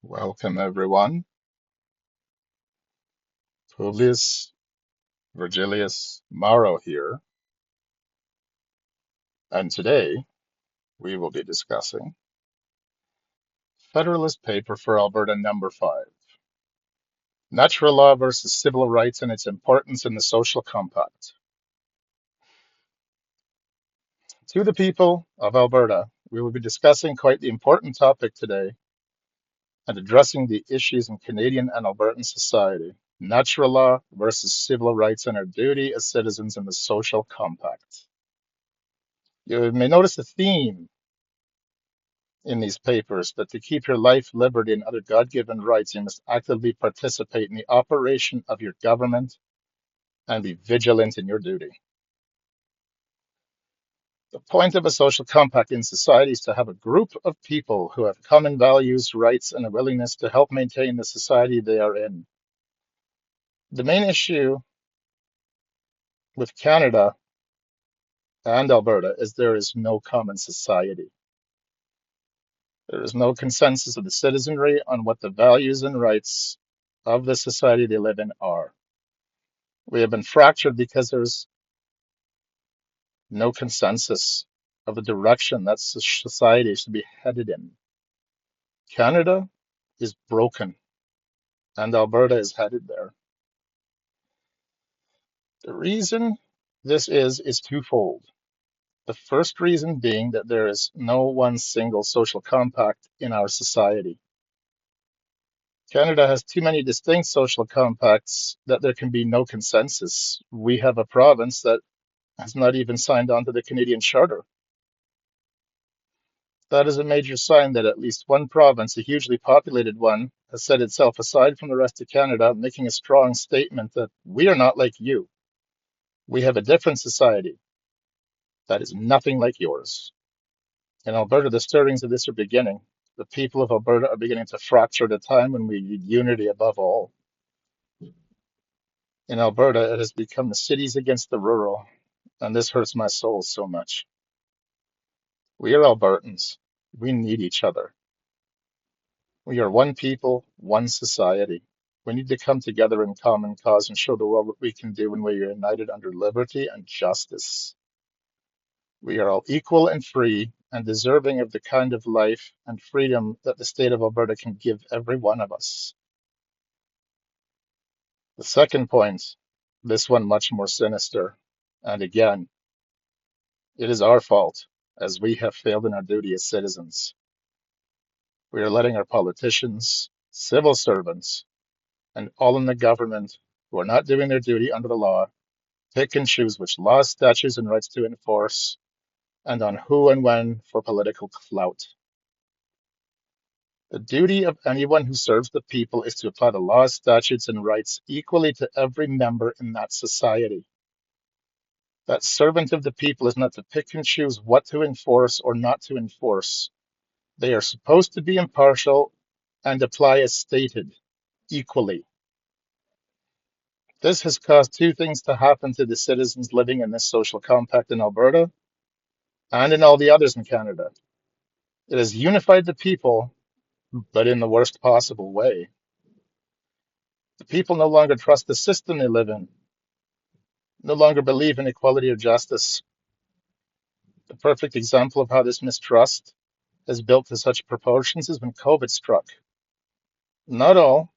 Welcome, everyone. Publius Virgilius Maro here, and today we will be discussing Federalist paper for Alberta number 5, Natural Law versus Civil Rights and its Importance in the Social Compact. To the people of Alberta, we will be discussing quite the important topic today and addressing the issues in Canadian and Albertan society, natural law versus civil rights and our duty as citizens in the social compact. You may notice a theme in these papers that to keep your life, liberty, and other God-given rights, you must actively participate in the operation of your government and be vigilant in your duty. The point of a social compact in society is to have a group of people who have common values, rights, and a willingness to help maintain the society they are in. The main issue with Canada and Alberta is there is no common society. There is no consensus of the citizenry on what the values and rights of the society they live in are. We have been fractured because there's no consensus of the direction that society should be headed in. Canada is broken, and Alberta is headed there. The reason this is twofold. The first reason being that there is no one single social compact in our society. Canada has too many distinct social compacts that there can be no consensus. We have a province that has not even signed on to the Canadian Charter. That is a major sign that at least one province, a hugely populated one, has set itself aside from the rest of Canada, making a strong statement that we are not like you. We have a different society that is nothing like yours. In Alberta, the stirrings of this are beginning. The people of Alberta are beginning to fracture at a time when we need unity above all. In Alberta, it has become the cities against the rural, and this hurts my soul so much. We are Albertans. We need each other. We are one people, one society. We need to come together in common cause and show the world what we can do when we are united under liberty and justice. We are all equal and free and deserving of the kind of life and freedom that the state of Alberta can give every one of us. The second point, this one much more sinister, and again, it is our fault as we have failed in our duty as citizens. We are letting our politicians, civil servants, and all in the government who are not doing their duty under the law pick and choose which laws, statutes, and rights to enforce, and on who and when for political clout. The duty of anyone who serves the people is to apply the laws, statutes, and rights equally to every member in that society. That servant of the people is not to pick and choose what to enforce or not to enforce. They are supposed to be impartial and apply as stated, equally. This has caused two things to happen to the citizens living in this social compact in Alberta and in all the others in Canada. It has unified the people, but in the worst possible way. The people no longer trust the system they live in, no longer believe in equality or justice. The perfect example of how this mistrust has built to such proportions is when COVID struck. Not all,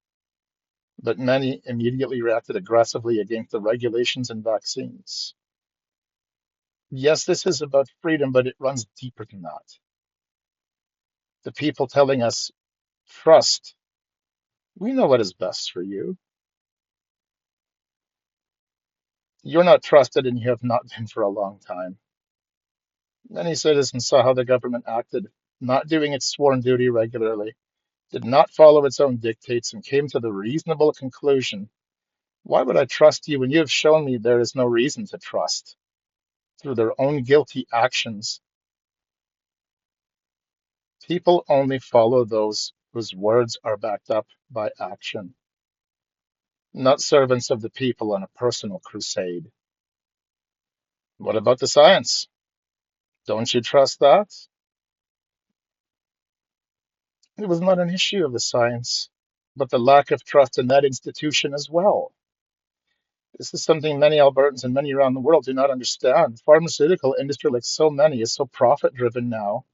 but many immediately reacted aggressively against the regulations and vaccines. Yes, this is about freedom, but it runs deeper than that. The people telling us, trust, we know what is best for you. You're not trusted and you have not been for a long time. Many citizens saw how the government acted, not doing its sworn duty regularly, did not follow its own dictates, and came to the reasonable conclusion, why would I trust you when you have shown me there is no reason to trust? Through their own guilty actions, people only follow those whose words are backed up by action, not servants of the people on a personal crusade. What about the science? Don't you trust that? It was not an issue of the science, but the lack of trust in that institution as well. This is something many Albertans and many around the world do not understand. Pharmaceutical industry, like so many, is so profit driven now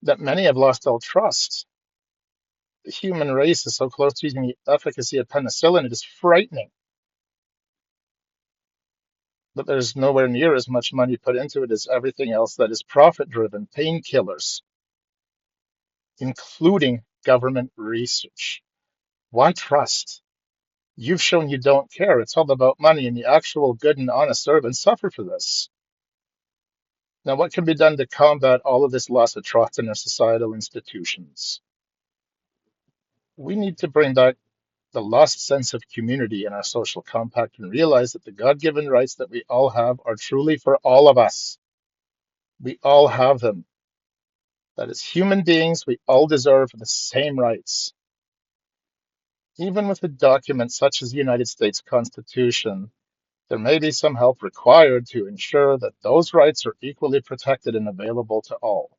that many have lost all trust. The human race is so close to using the efficacy of penicillin, it is frightening. But there's nowhere near as much money put into it as everything else that is profit driven, painkillers, including government research. Why trust? You've shown you don't care. It's all about money, and the actual good and honest servants suffer for this. Now, what can be done to combat all of this loss of trust in our societal institutions? We need to bring back the lost sense of community in our social compact and realize that the God-given rights that we all have are truly for all of us. We all have them. That as human beings, we all deserve the same rights. Even with a document such as the United States Constitution, there may be some help required to ensure that those rights are equally protected and available to all.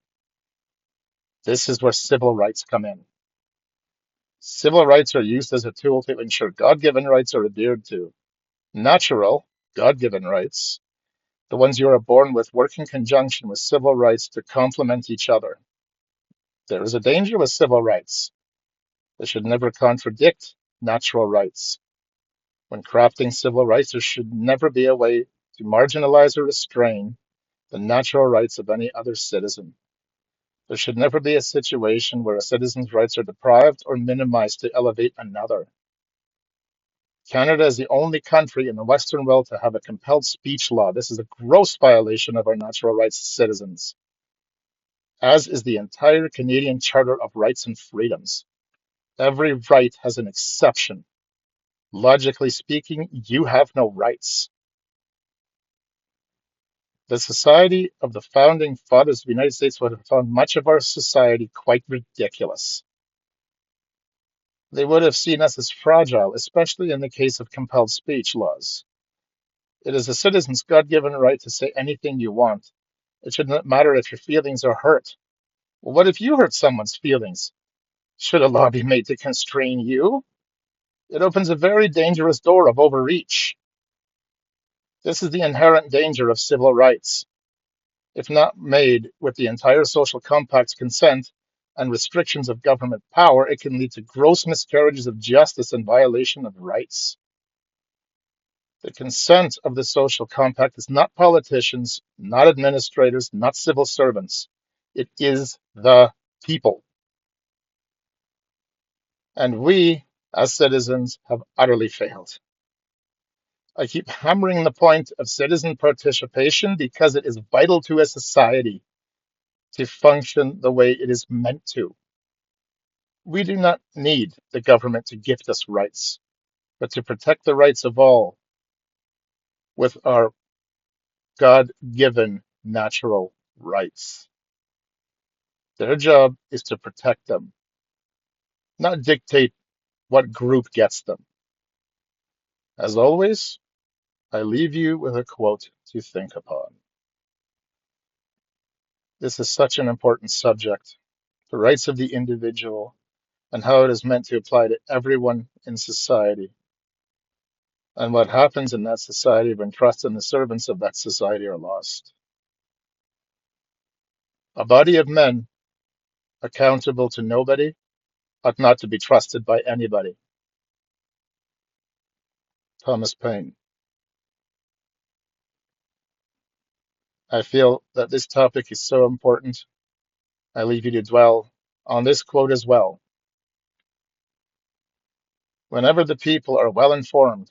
This is where civil rights come in. Civil rights are used as a tool to ensure God-given rights are adhered to. Natural, God-given rights, the ones you are born with, work in conjunction with civil rights to complement each other. There is a danger with civil rights. They should never contradict natural rights. When crafting civil rights, there should never be a way to marginalize or restrain the natural rights of any other citizen. There should never be a situation where a citizen's rights are deprived or minimized to elevate another. Canada is the only country in the Western world to have a compelled speech law. This is a gross violation of our natural rights as citizens, as is the entire Canadian Charter of Rights and Freedoms. Every right has an exception. Logically speaking, you have no rights. The society of the founding fathers of the United States would have found much of our society quite ridiculous. They would have seen us as fragile, especially in the case of compelled speech laws. It is a citizen's God-given right to say anything you want. It should not matter if your feelings are hurt. Well, what if you hurt someone's feelings? Should a law be made to constrain you? It opens a very dangerous door of overreach. This is the inherent danger of civil rights. If not made with the entire social compact's consent and restrictions of government power, it can lead to gross miscarriages of justice and violation of rights. The consent of the social compact is not politicians, not administrators, not civil servants. It is the people. And we, as citizens, have utterly failed. I keep hammering the point of citizen participation because it is vital to a society to function the way it is meant to. We do not need the government to gift us rights, but to protect the rights of all with our God-given natural rights. Their job is to protect them, not dictate what group gets them. As always, I leave you with a quote to think upon. This is such an important subject, the rights of the individual and how it is meant to apply to everyone in society, and what happens in that society when trust and the servants of that society are lost. A body of men accountable to nobody ought not to be trusted by anybody. Thomas Paine. I feel that this topic is so important. I leave you to dwell on this quote as well. Whenever the people are well informed,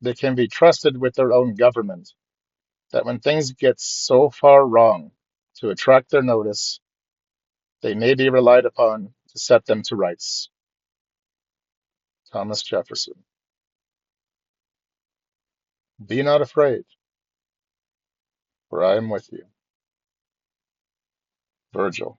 they can be trusted with their own government, that when things get so far wrong to attract their notice, they may be relied upon to set them to rights. Thomas Jefferson. Be not afraid, for I am with you. Virgil.